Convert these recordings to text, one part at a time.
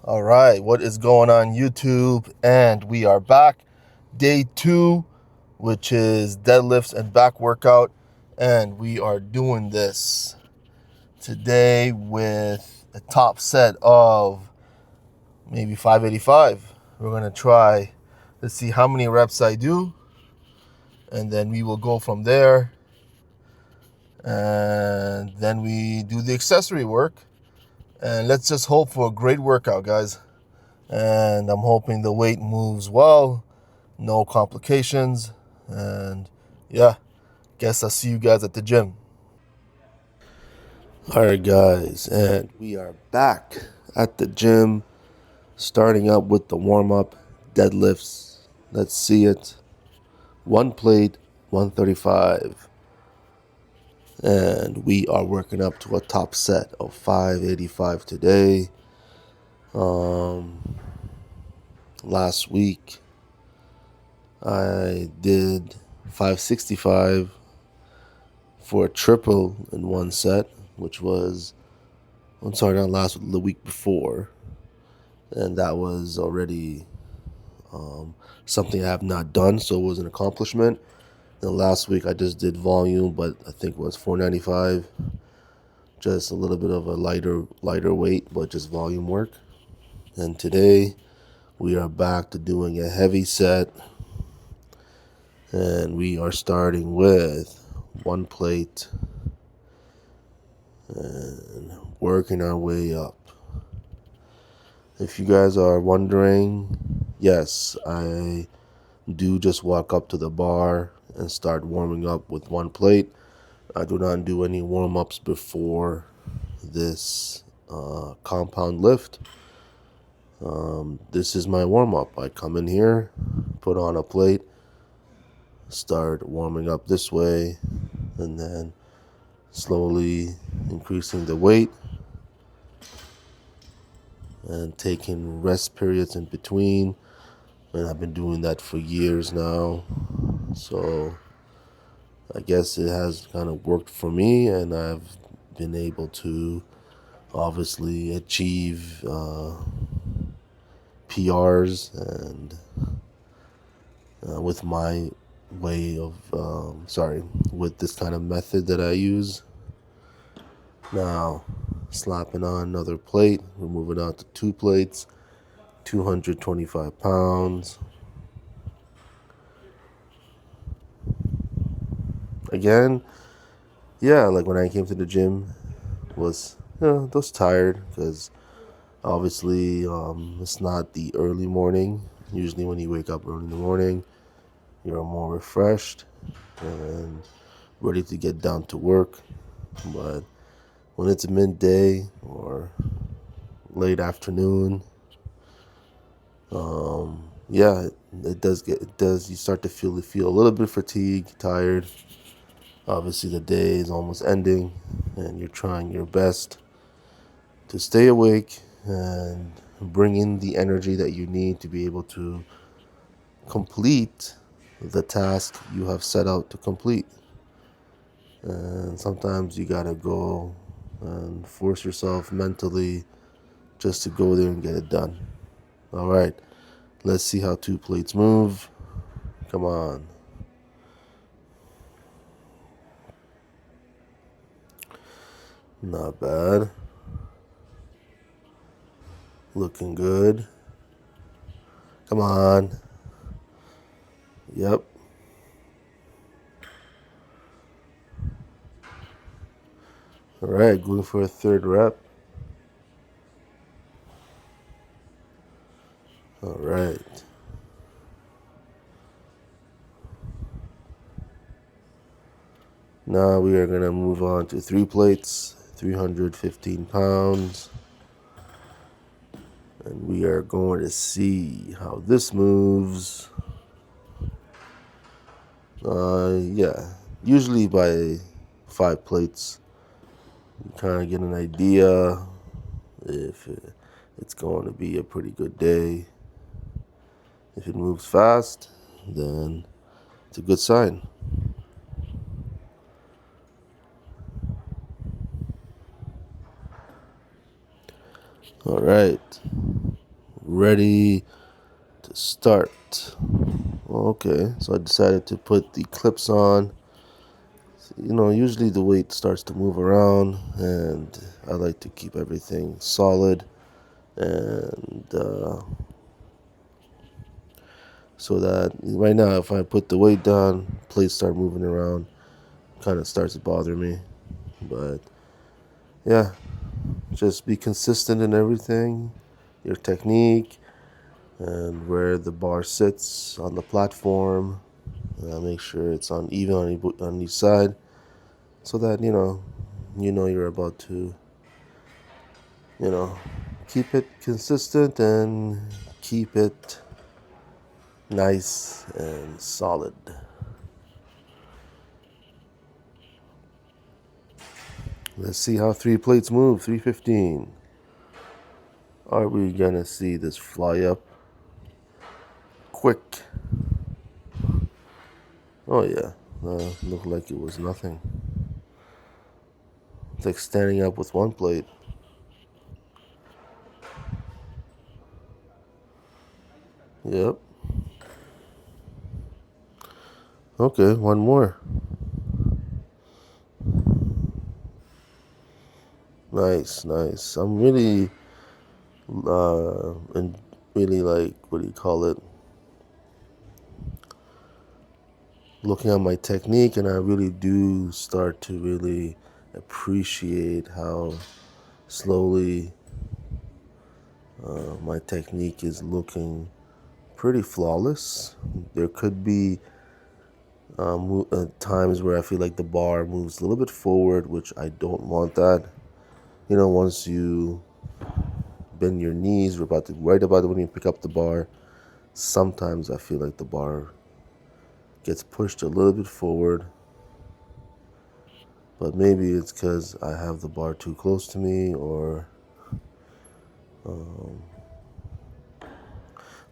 All right, what is going on YouTube? And we are back. Day 2, which is deadlifts and back workout. And we are doing this today with a top set of maybe 585. We're going to try to see how many reps I do. And then we will go from there. And then we do the accessory work. And let's just hope for a great workout, guys. And I'm hoping the weight moves well, no complications, and yeah, guess I'll see you guys at the gym. All right, guys, and we are back at the gym, starting up with the warm-up deadlifts. Let's see it. One plate, 135, and we are working up to a top set of 585 today. Last week I did 565 for a triple in one set, which was, I'm sorry, not last week, the week before. And that was already something I have not done, so it was an accomplishment. And last week I just did volume, but I think it was 495. Just a little bit of a lighter weight, but just volume work. And today we are back to doing a heavy set. And we are starting with one plate and working our way up. If you guys are wondering, yes, I do just walk up to the bar and start warming up with one plate. I do not do any warm-ups before this compound lift. This is my warm-up. I come in here, put on a plate, start warming up this way, and then slowly increasing the weight and taking rest periods in between. And I've been doing that for years now. So I guess it has kind of worked for me, and I've been able to obviously achieve PRs and with my way of, with this kind of method that I use. Now, slapping on another plate. We're moving on to 2 plates, 225 pounds. Again, yeah, like when I came to the gym, was tired because obviously it's not the early morning. Usually when you wake up early in the morning, you're more refreshed and ready to get down to work. But when it's midday or late afternoon, yeah, you start to feel a little bit fatigued, tired. Obviously the day is almost ending and you're trying your best to stay awake and bring in the energy that you need to be able to complete the task you have set out to complete. And sometimes you gotta go and force yourself mentally just to go there and get it done. All right, let's see how 2 plates move. Come on. Not bad. Looking good. Come on. Yep. All right, going for a 3rd rep. All right. Now we are going to move on to 3 plates, 315 pounds. And we are going to see how this moves. Yeah, usually by 5 plates, you kind of get an idea if it's going to be a pretty good day. If it moves fast, then it's a good sign. All right. ready to start. Okay, so I decided to put the clips on. Usually the weight starts to move around, and I like to keep everything solid, and so that right now, if I put the weight down, plates start moving around, kind of starts to bother me. But yeah, just be consistent in everything, your technique, and where the bar sits on the platform. Make sure it's on even on each side, so that you're about to keep it consistent and keep it nice and solid. Let's see how 3 plates move. 315. Are we gonna see this fly up quick? Oh yeah, looked like it was nothing. It's like standing up with 1 plate. Yep. Okay, one more. Nice, nice. I'm really, and really like, what do you call it? Looking at my technique, and I really do start to really appreciate how slowly my technique is looking pretty flawless. There could be times where I feel like the bar moves a little bit forward, which I don't want that. Once you bend your knees, right about when you pick up the bar, sometimes I feel like the bar gets pushed a little bit forward. But maybe it's because I have the bar too close to me, or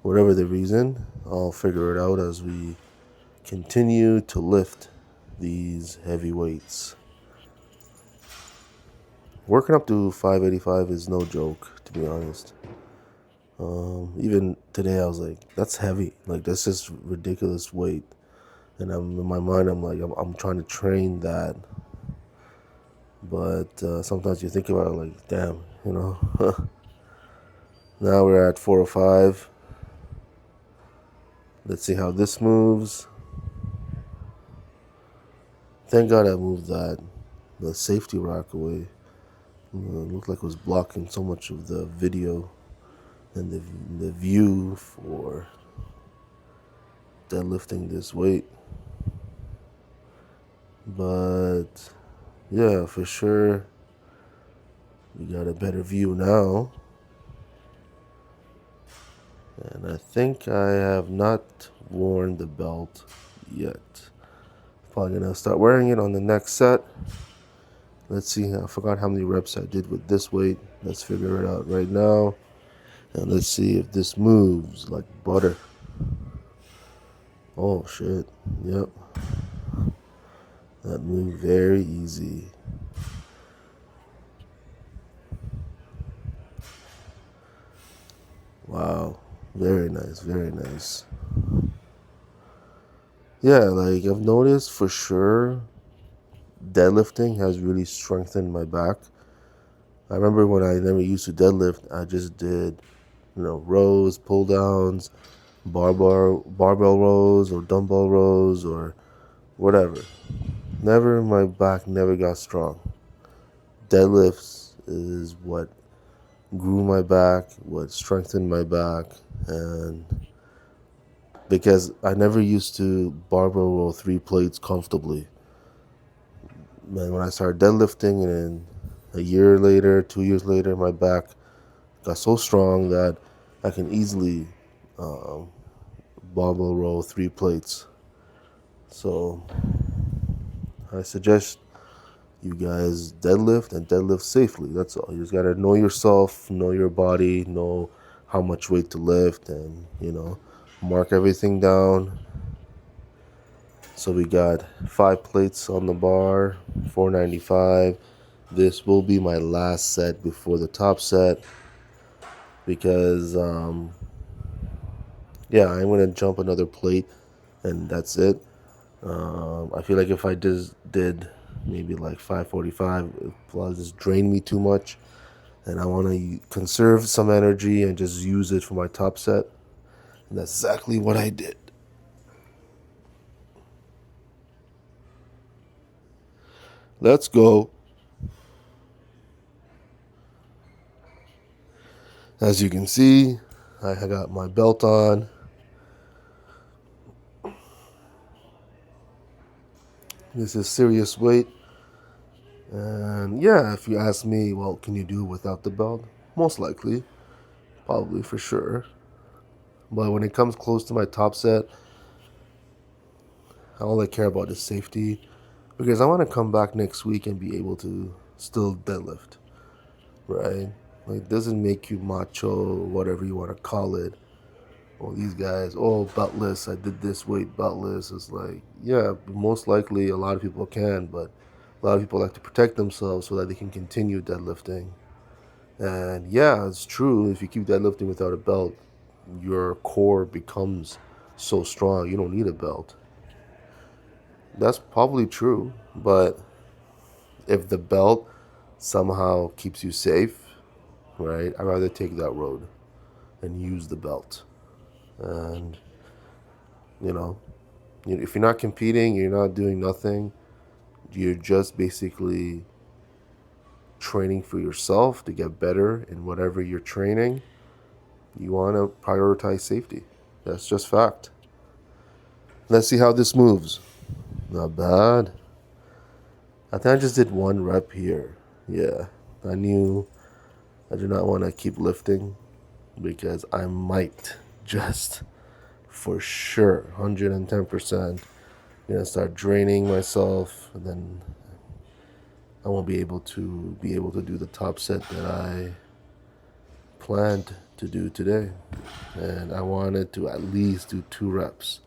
whatever the reason. I'll figure it out as we continue to lift these heavy weights. Working up to 585 is no joke, to be honest. Even today, I was like, that's heavy. Like, that's just ridiculous weight. And in my mind, I'm like, I'm trying to train that. But sometimes you think about it like, damn, Now we're at 405. Let's see how this moves. Thank God I moved the safety rack away. It looked like it was blocking so much of the video and the view for deadlifting this weight. But yeah, for sure, we got a better view now. And I think I have not worn the belt yet. Probably gonna start wearing it on the next set. Let's see, I forgot how many reps I did with this weight. Let's figure it out right now. And let's see if this moves like butter. Oh shit, yep. That moved very easy. Wow, very nice, very nice. Yeah, like I've noticed for sure, deadlifting has really strengthened my back. I remember when I never used to deadlift, I just did, rows, pull downs, barbell rows, or dumbbell rows, or whatever. My back never got strong. Deadlifts is what grew my back, what strengthened my back, and because I never used to barbell row 3 plates comfortably. Man, when I started deadlifting, and then a year later, 2 years later, my back got so strong that I can easily barbell row 3 plates. So I suggest you guys deadlift and deadlift safely. That's all. You just gotta know yourself, know your body, know how much weight to lift, and mark everything down. So we got 5 plates on the bar, 495. This will be my last set before the top set. because yeah, I'm gonna jump another plate, and that's it. I feel like if I just did maybe like 545, it will just drain me too much, and I want to conserve some energy and just use it for my top set. And that's exactly what I did. Let's go. As you can see, I got my belt on. This is serious weight. And yeah, if you ask me, well, can you do it without the belt? Most likely, probably for sure. But when it comes close to my top set, all I care about is safety, because I want to come back next week and be able to still deadlift, right? Like, it doesn't make you macho, whatever you want to call it. Well, these guys, oh, beltless, I did this weight beltless. It's like, yeah, most likely a lot of people can, but a lot of people like to protect themselves so that they can continue deadlifting. And yeah, it's true. If you keep deadlifting without a belt, your core becomes so strong, you don't need a belt. That's probably true, but if the belt somehow keeps you safe, right, I'd rather take that road and use the belt. And, you know, if you're not competing, you're not doing nothing, you're just basically training for yourself to get better in whatever you're training. You want to prioritize safety. That's just fact. Let's see how this moves. Not bad. I think I just did one rep here. Yeah, I knew I do not want to keep lifting because I might just for sure 110% gonna start draining myself, and then I won't be able to do the top set that I planned to do today. And I wanted to at least do 2 reps.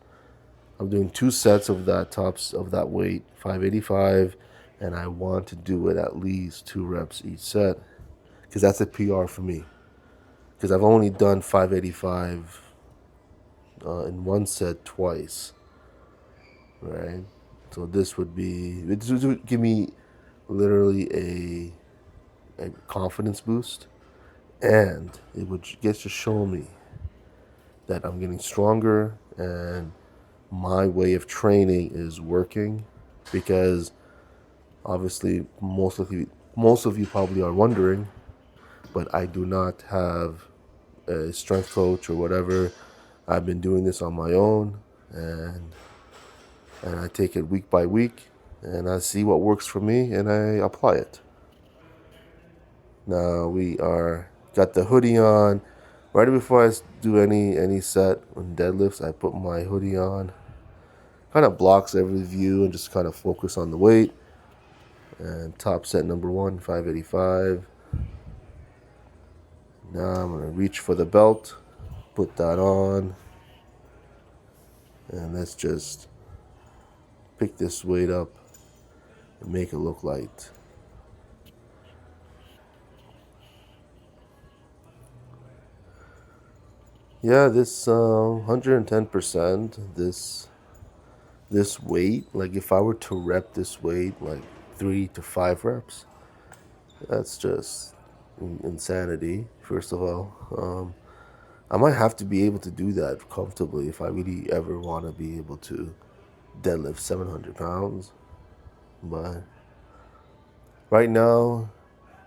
I'm doing 2 sets of that tops of that weight, 585, and I want to do it at least 2 reps each set because that's a PR for me. Because I've only done 585 in one set twice, right? So this would give me literally a confidence boost, and it would get to show me that I'm getting stronger and my way of training is working. Because obviously most of you probably are wondering, but I do not have a strength coach or whatever. I've been doing this on my own, and I take it week by week, and I see what works for me, and I apply it. Now we are got the hoodie on. Right before I do any set on deadlifts, I put my hoodie on. Kind of blocks every view and just kind of focus on the weight. And top set number 1, 585. Now I'm gonna reach for the belt, put that on, and let's just pick this weight up and make it look light. Yeah, this 110%, this weight, like if I were to rep this weight like 3 to 5 reps, that's just insanity. First of all, I might have to be able to do that comfortably if I really ever want to be able to deadlift 700 pounds. But right now,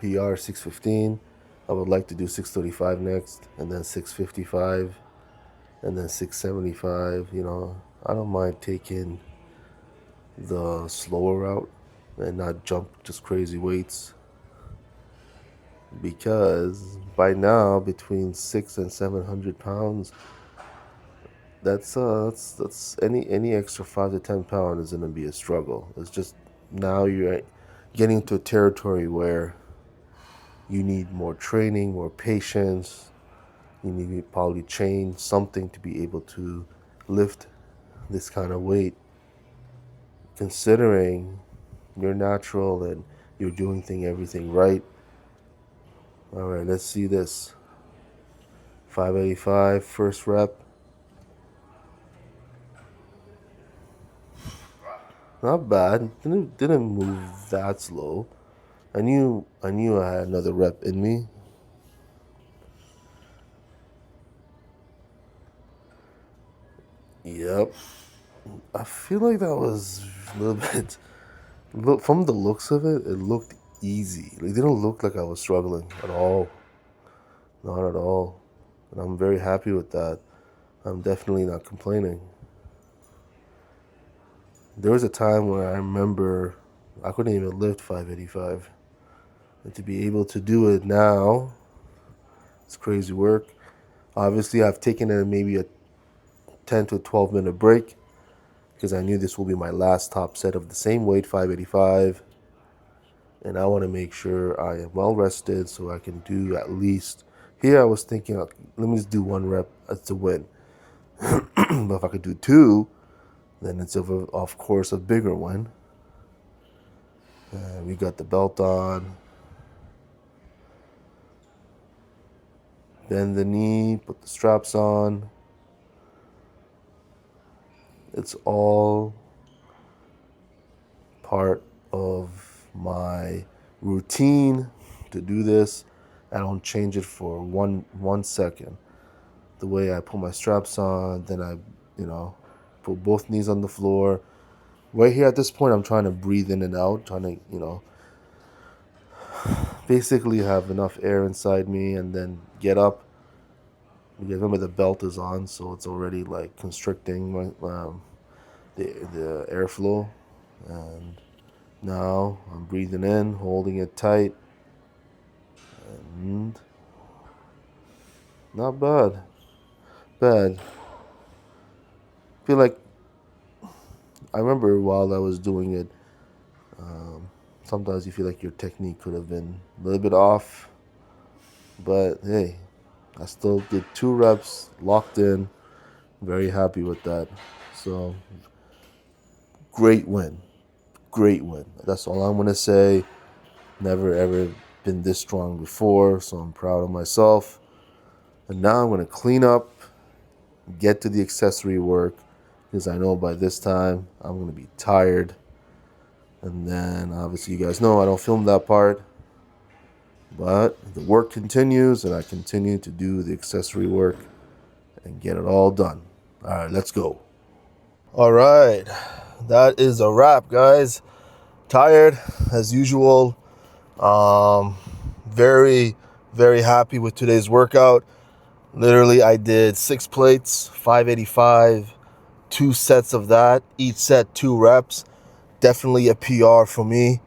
PR 615. I would like to do 635 next, and then 655, and then 675. I don't mind taking the slower route and not jump just crazy weights, because by now between 6 and 700 pounds, that's any extra 5 to 10 pounds is gonna be a struggle. It's just now you're getting to a territory where you need more training, more patience. You need to probably train something to be able to lift this kind of weight, considering you're natural and you're doing everything right. All right, let's see this. 585, first rep. Not bad. Didn't move that slow. I knew I had another rep in me. Yep. I feel like that was a little bit. Look, from the looks of it, it looked easy. Like, it didn't look like I was struggling at all. Not at all. And I'm very happy with that. I'm definitely not complaining. There was a time where I remember I couldn't even lift 585. And to be able to do it now, it's crazy work. Obviously, I've taken maybe a 10 to 12 minute break because I knew this will be my last top set of the same weight, 585. And I want to make sure I am well rested so I can do at least. Here I was thinking, let me just do 1 rep as a win. But if I could do 2, then it's of course a bigger win. We got the belt on. Bend the knee, put the straps on. It's all part of my routine to do this. I don't change it for one second. The way I put my straps on, then I, put both knees on the floor. Right here at this point, I'm trying to breathe in and out, trying to, basically have enough air inside me and then get up. Because remember the belt is on, so it's already like constricting the airflow. And now I'm breathing in, holding it tight, and not bad. I feel like I remember while I was doing it, sometimes you feel like your technique could have been a little bit off, but hey, I still did 2 reps, locked in, very happy with that. So, great win. That's all I'm going to say. Never ever been this strong before, so I'm proud of myself. And now I'm going to clean up, get to the accessory work, because I know by this time I'm going to be tired. And then obviously you guys know I don't film that part, but the work continues and I continue to do the accessory work and get it all done. All right, let's go. All right, that is a wrap, guys. Tired as usual. Very, very happy with today's workout. Literally, I did 6 plates, 585, 2 sets of that, each set 2 reps. Definitely a PR for me.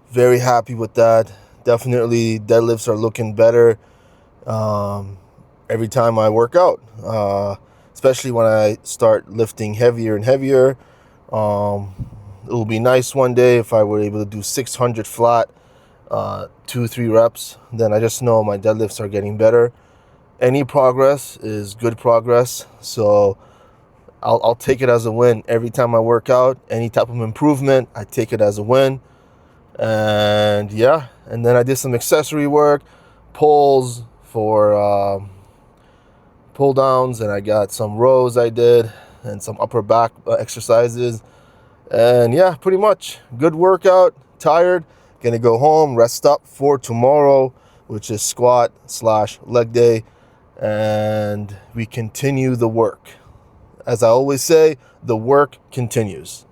Very happy with that. Definitely deadlifts are looking better every time I work out, especially when I start lifting heavier and heavier. It will be nice one day if I were able to do 600 flat, 2-3 reps. Then I just know my deadlifts are getting better. Any progress is good progress, so I'll take it as a win every time I work out. Any type of improvement, I take it as a win. And yeah, and then I did some accessory work, pulls for pull downs, and I got some rows I did and some upper back exercises. And yeah, pretty much good workout. Tired, gonna go home, rest up for tomorrow, which is squat/leg day, and we continue the work. As I always say, the work continues.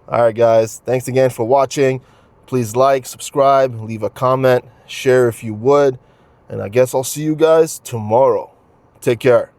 All right, guys. Thanks again for watching. Please like, subscribe, leave a comment, share if you would. And I guess I'll see you guys tomorrow. Take care.